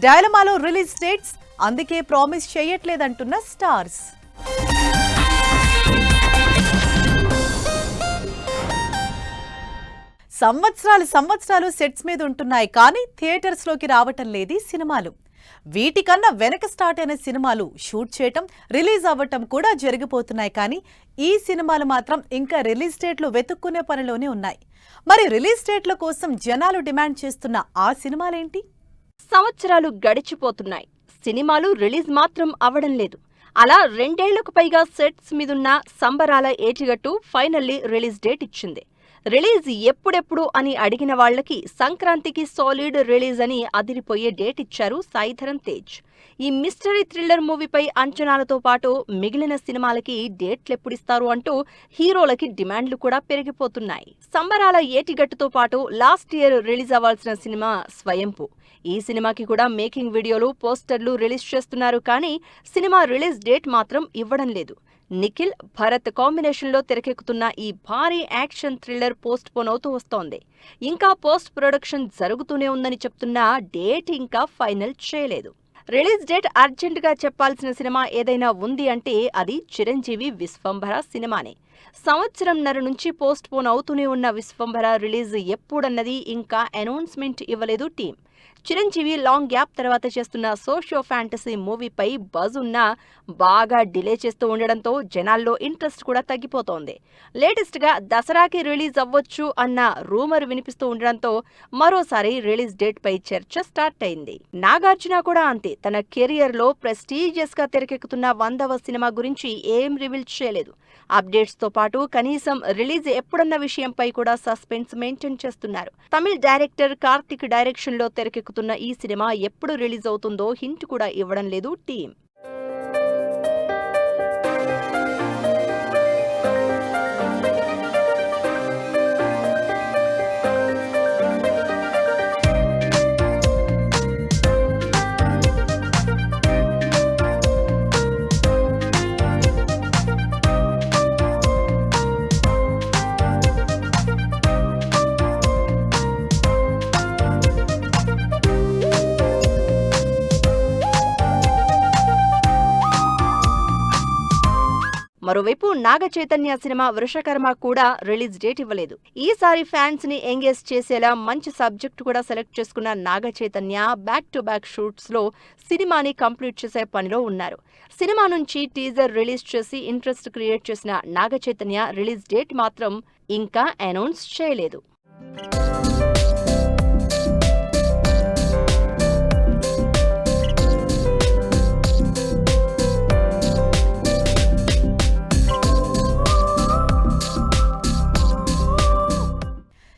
డైలమాలో release dates అందుకే promise చేయట్లేదంటున్న stars. సంవత్సరాలు సెట్స్ మీద ఉంటున్నాయి కానీ థియేటర్స్ లోకి రావటం లేదు సినిమాలు. వీటికన్నా వెనక స్టార్ట్ అయిన సినిమాలు షూట్ చేయటం, రిలీజ్ అవ్వటం కూడా జరిగిపోతున్నాయి కానీ ఈ సినిమాలు మాత్రం ఇంకా రిలీజ్ డేట్లు వెతుక్కునే పనిలోనే ఉన్నాయి. మరి రిలీజ్ డేట్ల కోసం జనాలు డిమాండ్ చేస్తున్న ఆ సినిమాలేంటి? సంవత్సరాలు గడిచిపోతున్నాయి, సినిమాలు రిలీజ్ మాత్రం అవ్వడం లేదు. అలా 2 ఏళ్లకు పైగా సెట్స్ మీదున్న సంబరాల ఏటిగట్టు ఫైనల్లీ రిలీజ్ డేట్ ఇచ్చింది. రిలీజ్ ఎప్పుడెప్పుడు అని అడిగిన వాళ్లకి సంక్రాంతికి సాలిడ్ రిలీజ్ అని అదిరిపోయే డేట్ ఇచ్చారు సాయిధరమ్ తేజ్. ఈ మిస్టరీ థ్రిల్లర్ మూవీపై అంచనాలతో పాటు మిగిలిన సినిమాలకి డేట్లెప్పుడిస్తారు అంటూ హీరోలకి డిమాండ్లు కూడా పెరిగిపోతున్నాయి. సంబరాల ఏటిగట్టుతో పాటు లాస్ట్ ఇయర్ రిలీజ్ అవ్వాల్సిన సినిమా స్వయంపు. ఈ సినిమాకి కూడా మేకింగ్ వీడియోలు, పోస్టర్లు రిలీజ్ చేస్తున్నారు కానీ సినిమా రిలీజ్ డేట్ మాత్రం ఇవ్వడం లేదు. నిఖిల్, భరత్ కాంబినేషన్లో తెరకెక్కుతున్న ఈ భారీ యాక్షన్ థ్రిల్లర్ పోస్ట్ పోన్ అవుతూ వస్తోంది. ఇంకా పోస్ట్ ప్రొడక్షన్ జరుగుతూనే ఉందని చెప్తున్నా డేట్ ఇంకా ఫైనల్ చేయలేదు. రిలీజ్ డేట్ అర్జెంటుగా చెప్పాల్సిన సినిమా ఏదైనా ఉంది అంటే అది చిరంజీవి విశ్వంభర సినిమానే. సంవత్సరంన్నర నుంచి పోస్ట్ పోన్ అవుతూనే ఉన్న విశ్వంభర రిలీజ్ ఎప్పుడన్నది ఇంకా అనౌన్స్మెంట్ ఇవ్వలేదు టీం. చిరంజీవి లాంగ్ గ్యాప్ తర్వాత చేస్తున్న సోషియో ఫ్యాంటసీ మూవీపై బజ్ ఉన్నా బాగా డిలే చేస్తూ ఉండడంతో జనాల్లో ఇంట్రెస్ట్ కూడా తగ్గిపోతోంది. లేటెస్ట్గా దసరాకి రిలీజ్ అవ్వొచ్చు అన్న రూమర్ వినిపిస్తూ ఉండడంతో మరోసారి రిలీజ్ డేట్ పై చర్చ స్టార్ట్ అయింది. నాగార్జున కూడా అంతే. తన కెరియర్లో ప్రెస్టీజియస్ గా తెరకెక్కుతున్న 100వ సినిమా గురించి ఏం రివీల్ చేయలేదు. అప్డేట్స్ తో పాటు కనీసం రిలీజ్ ఎప్పుడన్న విషయంపై కూడా సస్పెన్స్ మెయింటైన్ చేస్తున్నారు. తమిళ డైరెక్టర్ కార్తిక్ డైరెక్షన్ లో తెరకెక్కుతున్న ఈ సినిమా ఎప్పుడు రిలీజ్ అవుతుందో హింట్ కూడా ఇవ్వడం లేదు టీం. మరోవైపు నాగ చైతన్య సినిమా వృషకర్మ కూడా రిలీజ్ డేట్ ఇవ్వలేదు. ఈసారి ఫ్యాన్స్ ని ఎంగేజ్ చేసేలా మంచి సబ్జెక్ట్ కూడా సెలెక్ట్ చేసుకున్న Naga Chaitanya back to back shoots లో సినిమాని కంప్లీట్ చేసే పనిలో ఉన్నారు. సినిమా నుంచి టీజర్ రిలీజ్ చేసి ఇంట్రెస్ట్ క్రియేట్ చేసిన నాగ చైతన్య రిలీజ్ డేట్ మాత్రం ఇంకా అనౌన్స్ చేయలేదు.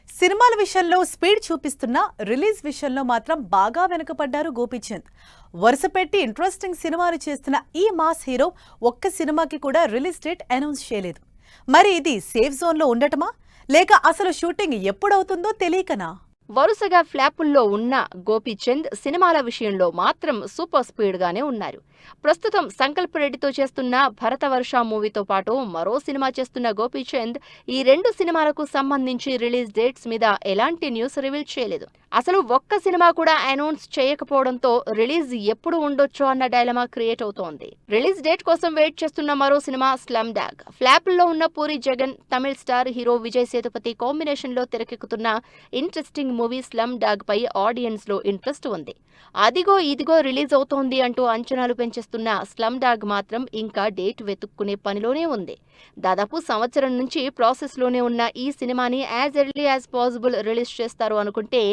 సినిమాల విషయంలో స్పీడ్ చూపిస్తున్న రిలీజ్ విషయంలో మాత్రం బాగా వెనుకపడ్డారు గోపీచంద్. వరుస పెట్టి ఇంట్రెస్టింగ్ సినిమాలు చేస్తున్న ఈ మాస్ హీరో ఒక్క సినిమాకి కూడా రిలీజ్ డేట్ అనౌన్స్ చేయలేదు. మరి ఇది సేఫ్ జోన్లో ఉండటమా లేక అసలు షూటింగ్ ఎప్పుడవుతుందో తెలియకనా? వరుసగా ఫ్లాపుల్లో ఉన్న గోపీచంద్ సినిమాల విషయంలో మాత్రం సూపర్ స్పీడ్ గానే ఉన్నారు. ప్రస్తుతం సంకల్ప్ రెడ్డితో చేస్తున్న భరతవర్ష మూవీతో పాటు మరో సినిమా చేస్తున్న గోపీచంద్ ఈ 2 సినిమాలకు సంబంధించి రిలీజ్ డేట్స్ మీద ఎలాంటి న్యూస్ రివీల్ చేయలేదు. అసలు ఒక్క సినిమా కూడా అనౌన్స్ చేయకపోవడంతో రిలీజ్ ఎప్పుడు ఉండొచ్చో అన్న డైలమా క్రియేట్ అవుతోంది. రిలీజ్ డేట్ కోసం వెయిట్ చేస్తున్న మరో సినిమా స్లమ్ డాగ్. ఫ్లాపుల్లో ఉన్న పూరి జగన్, తమిళ star hero Vijay Sethupathi combination లో తెరకెక్కుతున్న ఇంట్రెస్టింగ్ మూవీ స్లమ్ డాగ్ పై ఆడియన్స్ లో ఇంట్రెస్ట్ ఉంది. అదిగో ఇదిగో రిలీజ్ అవుతోంది అంటూ అంచనాలు పెంచేస్తున్న స్లమ్ డాగ్ మాత్రం ఇంకా డేట్ వెతుక్కునే పనిలోనే ఉంది. దాదాపు సంవత్సరం నుంచి ప్రాసెస్ లోనే ఉన్న ఈ సినిమాని as early as possible release చేస్తారు అనుకుంటే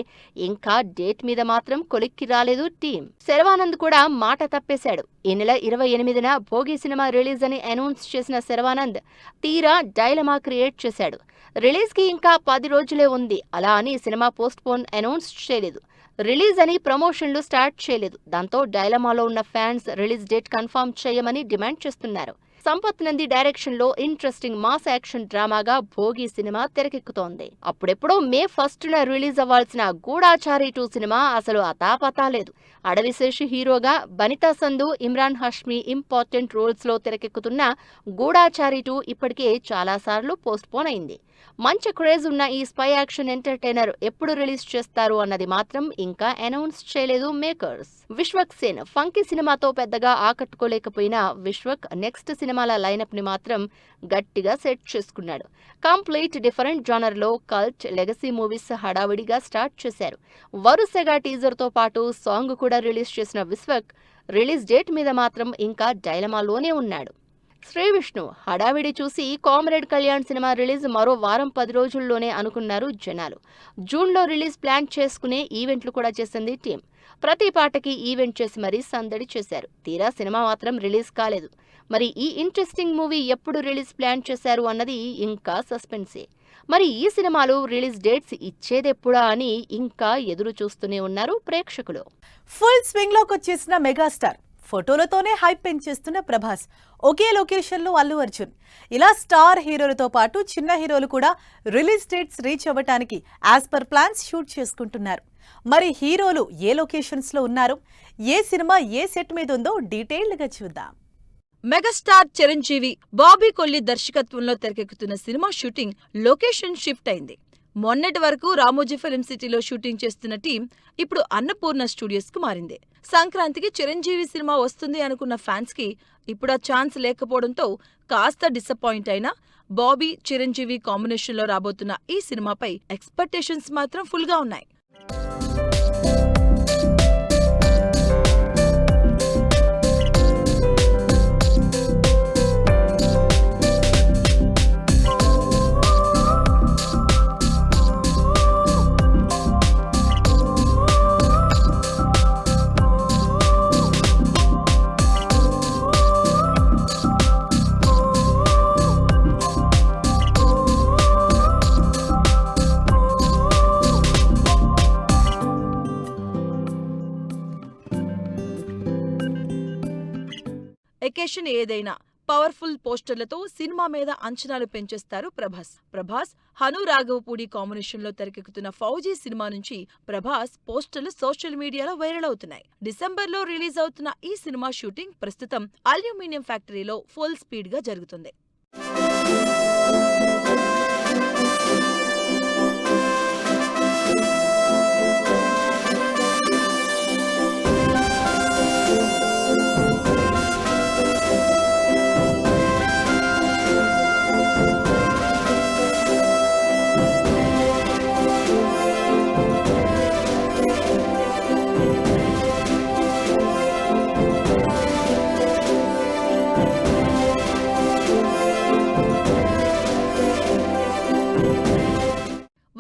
ఇంకా డేట్ మీద మాత్రం కొలిక్కి రాలేదు టీం. శర్వానంద్ కూడా మాట తప్పేశాడు. ఈ నెల 28న భోగి సినిమా రిలీజ్ అని అనౌన్స్ చేసిన శర్వానంద్ తీరా డైలమా క్రియేట్ చేశాడు. రిలీజ్ కి ఇంకా 10 రోజులే ఉంది, అలా అని సినిమా పోస్ట్ పోన్ అనౌన్స్ చేయలేదు. రిలీజ్ అని ప్రమోషన్లు స్టార్ట్ చేయలేదు. దాంతో డైలమాలో ఉన్న ఫ్యాన్స్ రిలీజ్ డేట్ కన్ఫర్మ్ చేయమని డిమాండ్ చేస్తున్నారు. సంపత్ నంది డైరెక్షన్ లో ఇంట్రెస్టింగ్ మాస్ యాక్షన్ డ్రామాగా భోగి సినిమా తెరకెక్కుతోంది. అప్పుడెప్పుడో మే 1న రిలీజ్ అవ్వాల్సిన గూఢాచారి 2 సినిమా అసలు అతాపతా లేదు. అడవిశేషి హీరోగా బనితా సంధు, ఇమ్రాన్ హష్మి ఇంపార్టెంట్ రోల్స్ లో తెరకెక్కుతున్న గూఢాచారి 2 ఇప్పటికే చాలాసార్లు పోస్ట్ పోన్ అయింది. మంచి క్రేజ్ ఉన్న ఈ స్పై యాక్షన్ ఎంటర్టైనర్ ఎప్పుడు రిలీజ్ చేస్తారు అన్నది మాత్రం ఇంకా అనౌన్స్ చేయలేదు మేకర్స్. విశ్వక్ సేన్ ఫంకీ సినిమాతో పెద్దగా ఆకట్టుకోలేకపోయినా విశ్వక్ నెక్స్ట్ సినిమాల లైనప్ ని మాత్రం గట్టిగా సెట్ చేసుకున్నాడు. కంప్లీట్ డిఫరెంట్ జానర్ లో కల్ట్ లెగసీ మూవీస్ హడావిడిగా స్టార్ట్ చేశారు. వరుసగా టీజర్ తో పాటు సాంగ్ కూడా రిలీజ్ చేసిన విశ్వక్ రిలీజ్ డేట్ మీద మాత్రం ఇంకా డైలమాలోనే ఉన్నాడు. శ్రీ విష్ణు హడావిడి చూసి కామ్రేడ్ కళ్యాణ్ సినిమా రిలీజ్ మరో వారం 10 రోజుల్లోనే అనుకున్నారు జనాలు. జూన్లో రిలీజ్ ప్లాన్ చేసుకునే ఈవెంట్లు కూడా చేసింది టీం. ప్రతి పాటకి ఈవెంట్ చేసి మరీ సందడి చేశారు. తీరా సినిమా మాత్రం రిలీజ్ కాలేదు. మరి ఈ ఇంట్రెస్టింగ్ మూవీ ఎప్పుడు రిలీజ్ ప్లాన్ చేశారు అన్నది ఇంకా సస్పెన్సే. మరి ఈ సినిమాలు రిలీజ్ డేట్స్ ఇచ్చేదెప్పుడా అని ఇంకా ఎదురు చూస్తూనే ఉన్నారు ప్రేక్షకులు. ఫుల్ స్వింగ్ లోకి వచ్చేసిన మెగాస్టార్, ఫోటోలతోనే హైప్ పెంచేస్తున్న ప్రభాస్, ఒకే లొకేషన్లో అల్లు అర్జున్, ఇలా స్టార్ హీరోలతో పాటు చిన్న హీరోలు కూడా రిలీజ్ డేట్స్ రీచ్ అవ్వటానికి యాజ్ పర్ ప్లాన్స్ షూట్ చేసుకుంటున్నారు. మరి హీరోలు ఏ లొకేషన్స్లో ఉన్నారు, ఏ సినిమా ఏ సెట్ మీద ఉందో డీటెయిల్డ్గా చూద్దాం. మెగాస్టార్ చిరంజీవి, బాబీ కొల్లి దర్శకత్వంలో తెరకెక్కుతున్న సినిమా షూటింగ్ లొకేషన్ షిఫ్ట్ అయింది. మొన్నటి వరకు రామోజీ ఫిల్మ్ సిటీలో షూటింగ్ చేస్తున్న టీం ఇప్పుడు అన్నపూర్ణ స్టూడియోస్ కు మారింది. సంక్రాంతికి చిరంజీవి సినిమా వస్తుంది అనుకున్న ఫ్యాన్స్ కి ఇప్పుడు ఆ ఛాన్స్ లేకపోవడంతో కాస్త డిసప్పాయింట్ అయినా బాబీ చిరంజీవి కాంబినేషన్లో రాబోతున్న ఈ సినిమాపై ఎక్స్పెక్టేషన్స్ మాత్రం ఫుల్ గా ఉన్నాయి. ఎకేషన్ ఏదైనా పవర్ఫుల్ పోస్టర్లతో సినిమా మీద అంచనాలు పెంచేస్తారు ప్రభాస్ హను రాఘవపూడి కాంబినేషన్లో తెరకెక్కుతున్న ఫౌజీ సినిమా నుంచి ప్రభాస్ పోస్టర్లు సోషల్ మీడియాలో వైరల్ అవుతున్నాయి. డిసెంబర్లో రిలీజ్ అవుతున్న ఈ సినిమా షూటింగ్ ప్రస్తుతం అల్యూమినియం ఫ్యాక్టరీలో ఫుల్ స్పీడ్ గా జరుగుతుంది.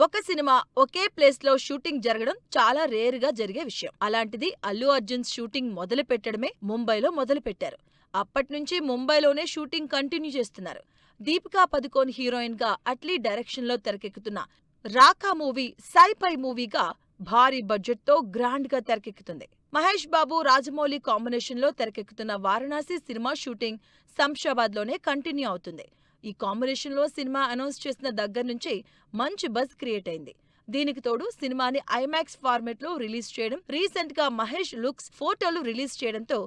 ఒక సినిమా ఒకే ప్లేస్ లో షూటింగ్ జరగడం చాలా రేర్ గా జరిగే విషయం. అలాంటిది అల్లు అర్జున్ షూటింగ్ మొదలు పెట్టడమే ముంబైలో మొదలు పెట్టారు. అప్పట్నుంచి ముంబైలోనే షూటింగ్ కంటిన్యూ చేస్తున్నారు. దీపికా పదుకోన్ హీరోయిన్ గా అట్లీ డైరెక్షన్ లో తెరకెక్కుతున్న రాకా మూవీ సైఫై మూవీగా భారీ బడ్జెట్ తో గ్రాండ్ గా తెరకెక్కుతుంది. మహేష్ బాబు రాజమౌళి కాంబినేషన్ లో తెరకెక్కుతున్న వారణాసి సినిమా షూటింగ్ శంషాబాద్ లోనే కంటిన్యూ అవుతుంది. ఈ కాంబినేషన్ లో సినిమా అనౌన్స్ చేసిన దగ్గర నుంచే మంచి బజ్ క్రియేట్ అయింది. దీనికి తోడు సినిమాని ఐమాక్స్ ఫార్మెట్ లో రిలీజ్ చేయడం, రీసెంట్ గా మహేష్ లుక్స్ ఫోటోలు రిలీజ్ చేయడంతో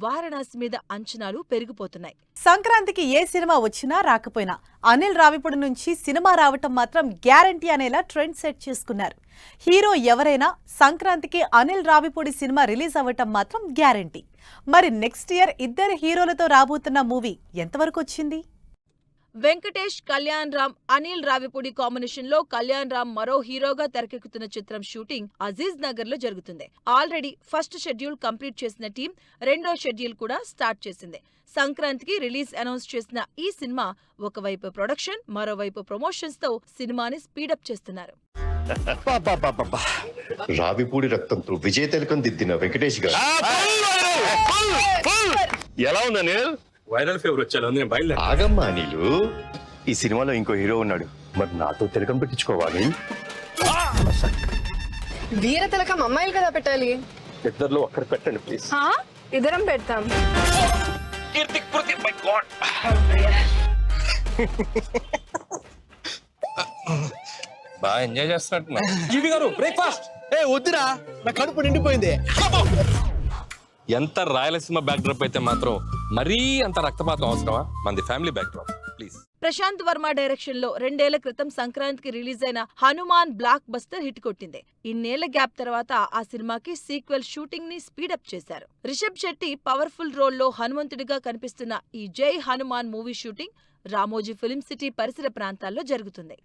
వారణాసి మీద అంచనాలు పెరిగిపోతున్నాయి. సంక్రాంతికి ఏ సినిమా వచ్చినా రాకపోయినా అనిల్ రావిపూడి నుంచి సినిమా రావటం మాత్రం గ్యారంటీ అనేలా ట్రెండ్ సెట్ చేసుకున్నారు. హీరో ఎవరైనా సంక్రాంతికి అనిల్ రావిపూడి సినిమా రిలీజ్ అవ్వటం మాత్రం గ్యారంటీ. మరి నెక్స్ట్ ఇయర్ ఇద్దరు హీరోలతో రాబోతున్న మూవీ ఎంతవరకు వచ్చింది? వెంకటేష్, కళ్యాణ్ రామ్, అనిల్ రావిపూడి కాంబినేషన్ లో కళ్యాణ్ రామ్ మరో హీరోగా తెరకెక్కుతున్న చిత్రం షూటింగ్ అజీజ్ నగర్ లో జరుగుతుంది. ఆల్రెడీ ఫస్ట్ షెడ్యూల్ కంప్లీట్ చేసిన టీం రెండో షెడ్యూల్ కూడా స్టార్ట్ చేసింది. సంక్రాంతికి రిలీజ్ అనౌన్స్ చేసిన ఈ సినిమా ఒకవైపు ప్రొడక్షన్, మరోవైపు ప్రమోషన్స్ తో సినిమాని స్పీడప్ చేస్తున్నారు. రావిపూడి రక్తంతో విజయ తిలకం దిద్దిన వెంకటేష్ గారు ఎలా ఉందని వైరల్ ఫీవర్ వచ్చేలా ఉంది. బయలుదేరి ఆగమ్మా నీళ్ళు. ఈ సినిమాలో ఇంకో హీరో ఉన్నాడు, మరి నాతో తిలకం పెట్టించుకోవాలి. వీర తిలకం అమ్మాయిలు కదా పెట్టాలి. ఇద్దరిలో ఒక్కరు పెట్టండి ప్లీజ్. ఇద్దరం పెడతాం. బాగా ఎంజాయ్ చేస్తున్నట్టు. జీవి గారు బ్రేక్ఫాస్ట్. వద్దురా, నా కడుపు నిండిపోయింది. ఎంత రాయలసీమ బ్యాక్ డ్రాప్ అయితే మాత్రం మరీ అంత రక్తపాతం అవసరమా? మనది family backdrop please. Prashanth Varma direction లో 2 ఏళ్ల క్రితం సంక్రాంతికి రిలీజ్ అయిన హనుమాన్ బ్లాక్ బస్టర్ హిట్ కొట్టింది. ఇన్నేళ్ల గ్యాప్ తర్వాత ఆ సినిమాకి సీక్వెల్ షూటింగ్ ని స్పీడప్ చేశారు. రిషబ్ శెట్టి పవర్ఫుల్ రోల్లో హనుమంతుడిగా కనిపిస్తున్న ఈ జై Hanuman movie shooting Ramoji film city పరిసర ప్రాంతాల్లో జరుగుతుంది.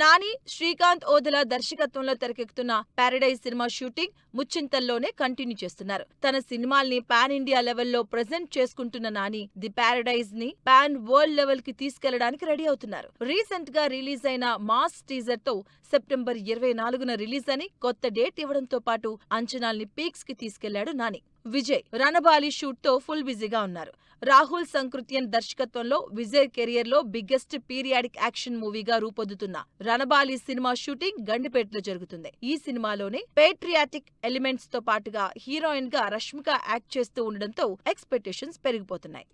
నాని, శ్రీకాంత్ ఓదెల దర్శకత్వంలో తెరకెక్కుతున్న పారడైజ్ సినిమా షూటింగ్ ముచ్చింతల్లోనే కంటిన్యూ చేస్తున్నారు. తన సినిమాల్ని పాన్ ఇండియా లెవెల్లో ప్రెజెంట్ చేసుకుంటున్న నాని ది పారడైజ్ ని పాన్ వరల్డ్ లెవెల్ కి తీసుకెళ్లడానికి రెడీ అవుతున్నారు. రీసెంట్ గా రిలీజ్ అయిన మాస్ టీజర్ తో సెప్టెంబర్ 24న రిలీజ్ అని కొత్త డేట్ ఇవ్వడంతో పాటు అంచనాల్ని పీక్స్ కి తీసుకెళ్లాడు నాని. విజయ్ రణబాలి షూట్ తో ఫుల్ బిజీగా ఉన్నారు. రాహుల్ సంకృత్యన్ దర్శకత్వంలో విజయ్ కెరియర్ లో బిగ్గెస్ట్ పీరియాడిక్ యాక్షన్ మూవీగా రూపొందుతున్న రణబాలి సినిమా షూటింగ్ గండిపేటలో జరుగుతుంది. ఈ సినిమాలోనే పేట్రియాటిక్ ఎలిమెంట్స్ తో పాటుగా హీరోయిన్ గా రష్మిక యాక్ట్ చేస్తూ ఉండడంతో ఎక్స్పెక్టేషన్స్ పెరిగిపోతున్నాయి.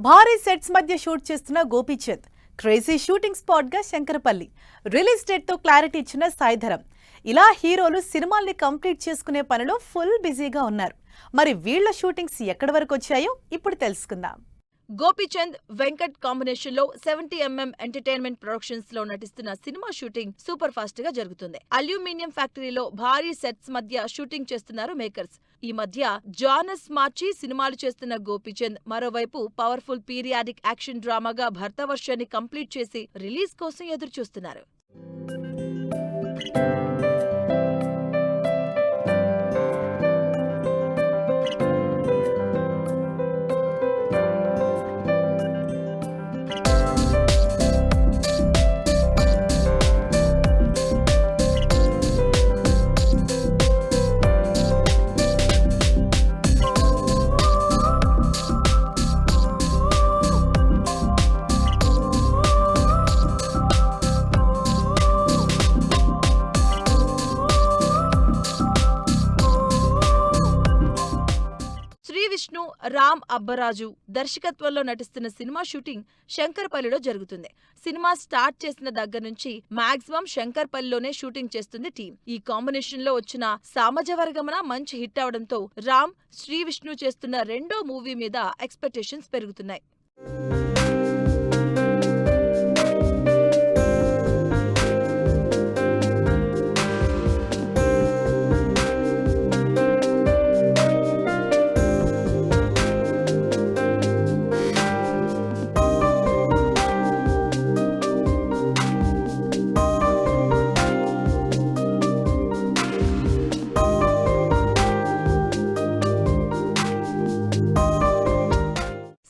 భారీ సెట్స్ మధ్య షూట్ చేస్తున్న గోపీచంద్, క్రేజీ షూటింగ్ స్పాట్ గా శంకరపల్లి, రిలీజ్ డేట్ తో క్లారిటీ ఇచ్చిన సాయిధరం, ఇలా హీరోలు సినిమాల్ని కంప్లీట్ చేసుకునే పనిలో ఫుల్ బిజీగా ఉన్నారు. మరి వీళ్ల షూటింగ్స్ ఎక్కడి వరకు వచ్చాయో ఇప్పుడు తెలుసుకుందాం. గోపీచంద్, వెంకట్ కాంబినేషన్ లో 70mm ఎంటర్టైన్మెంట్ ప్రొడక్షన్స్ లో నటిస్తున్న సినిమా షూటింగ్ సూపర్ ఫాస్ట్ గా జరుగుతుంది. అల్యూమినియం ఫ్యాక్టరీలో భారీ సెట్స్ మధ్య షూటింగ్ చేస్తున్నారు మేకర్స్. ఈ మధ్య జానర్స్ మార్చి సినిమాలు చేస్తున్న గోపీచంద్ మరోవైపు పవర్ఫుల్ పీరియాడిక్ యాక్షన్ డ్రామాగా భర్త వర్షాన్ని కంప్లీట్ చేసి రిలీజ్ కోసం ఎదురు చూస్తున్నారు. రామ్ అబ్బరాజు దర్శకత్వంలో నటిస్తున్న సినిమా షూటింగ్ శంకరపల్లిలో జరుగుతుంది. సినిమా స్టార్ట్ చేసిన దగ్గర నుంచి మాక్సిమం శంకరపల్లిలోనే షూటింగ్ చేస్తుంది టీం. ఈ కాంబినేషన్ లో వచ్చిన సామజవర్గమన మంచి హిట్ అవడంతో రామ్, శ్రీ విష్ణు చేస్తున్న రెండో మూవీ మీద ఎక్స్పెక్టేషన్స్ పెరుగుతున్నాయి.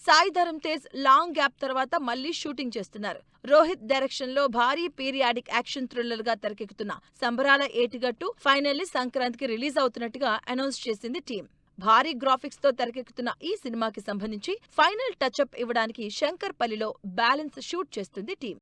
సాయిధరం తేజ్ లాంగ్ గ్యాప్ తర్వాత మళ్లీ షూటింగ్ చేస్తున్నారు. రోహిత్ డైరెక్షన్ లో భారీ పీరియాడిక్ యాక్షన్ థ్రిల్లర్ గా తెరకెక్కుతున్న సంబరాల ఏటిగట్టు ఫైనల్లీ సంక్రాంతికి రిలీజ్ అవుతున్నట్టుగా అనౌన్స్ చేసింది టీం. భారీ గ్రాఫిక్స్ తో తెరకెక్కుతున్న ఈ సినిమాకి సంబంధించి ఫైనల్ టచ్అప్ ఇవ్వడానికి శంకర్పల్లిలో బ్యాలెన్స్ షూట్ చేస్తుంది టీం.